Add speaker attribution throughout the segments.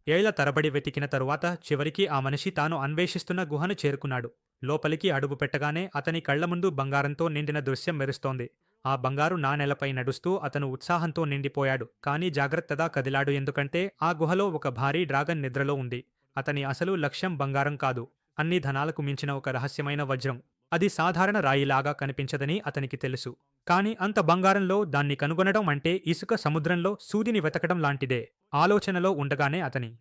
Speaker 1: ఏళ్ల తరబడి వెతికిన తరువాత చివరికి ఆ మనిషి తాను అన్వేషిస్తున్న గుహను చేరుకున్నాడు. లోపలికి అడుగు పెట్టగానే అతని కళ్ల ముందు బంగారంతో నిండిన దృశ్యం మెరుస్తోంది. ఆ బంగారు నాణెలపై నడుస్తూ అతను ఉత్సాహంతో నిండిపోయాడు. కానీ జాగ్రత్తగా కదిలాడు, ఎందుకంటే ఆ గుహలో ఒక భారీ డ్రాగన్ నిద్రలో ఉంది. అతని అసలు లక్ష్యం బంగారం కాదు, అన్ని ధనాలకు మించిన ఒక రహస్యమైన వజ్రం. అది సాధారణ రాయిలాగా కనిపించదని అతనికి తెలుసు. కాని అంత బంగారంలో దాన్ని కనుగొనడం అంటే ఇసుక సముద్రంలో సూదిని వెతకడం లాంటిదే. ఆలోచనలో ఉండగానే అతని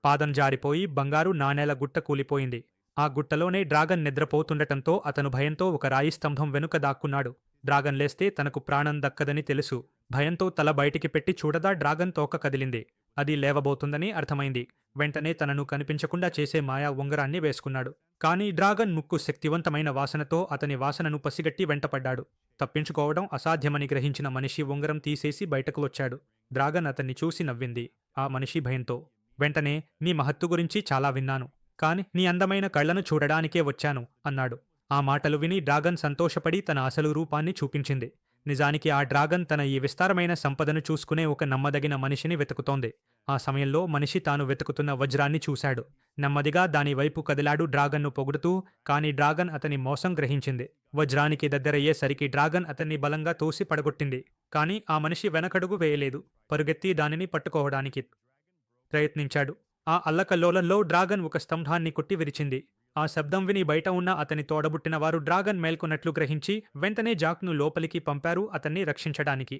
Speaker 1: పాదం జారిపోయి బంగారు నాణేల గుట్ట కూలిపోయింది. ఆ గుట్టలోనే డ్రాగన్ నిద్రపోతుండటంతో అతను భయంతో ఒక రాయి స్తంభం వెనుక దాక్కున్నాడు. డ్రాగన్ లేస్తే తనకు ప్రాణం దక్కదని తెలుసు. భయంతో తల బయటికి పెట్టి చూడగా డ్రాగన్ తోక కదిలింది. అది లేవబోతుందని అర్థమైంది. వెంటనే తనను కనిపించకుండా చేసే మాయా ఉంగరాన్ని వేసుకున్నాడు. కానీ డ్రాగన్ ముక్కు శక్తివంతమైన వాసనతో అతని వాసనను పసిగట్టి వెంటపడ్డాడు. తప్పించుకోవడం అసాధ్యమని గ్రహించిన మనిషి ఉంగరం తీసేసి బయటకు వచ్చాడు. డ్రాగన్ అతన్ని చూసి నవ్వింది. ఆ మనిషి భయంతో, వెంటనే నీ మహత్తు గురించి చాలా విన్నాను, కాని నీ అందమైన కళ్లను చూడడానికే వచ్చాను అన్నాడు. ఆ మాటలు విని డ్రాగన్ సంతోషపడి తన అసలు రూపాన్ని చూపించింది. నిజానికి ఆ డ్రాగన్ తన ఈ విస్తారమైన సంపదను చూసుకునే ఒక నమ్మదగిన మనిషిని వెతుకుతోంది. ఆ సమయంలో మనిషి తాను వెతుకుతున్న వజ్రాన్ని చూశాడు. నెమ్మదిగా దాని వైపు కదిలాడు, డ్రాగన్ను పొగుడుతూ. కాని డ్రాగన్ అతని మోసం గ్రహించింది. వజ్రానికి దగ్గరయ్యేసరికి డ్రాగన్ అతన్ని బలంగా తోసి పడగొట్టింది. కాని ఆ మనిషి వెనకడుగు వేయలేదు. పరుగెత్తి దానిని పట్టుకోవడానికి ప్రయత్నించాడు. ఆ అల్లకల్లోలంలో డ్రాగన్ ఒక స్తంభాన్ని కొట్టి విరిచింది. ఆ శబ్దం విని బయట ఉన్న అతని తోడబుట్టిన వారు డ్రాగన్ మేల్కొన్నట్లు గ్రహించి వెంటనే జాక్ను లోపలికి పంపారు అతన్ని రక్షించడానికి.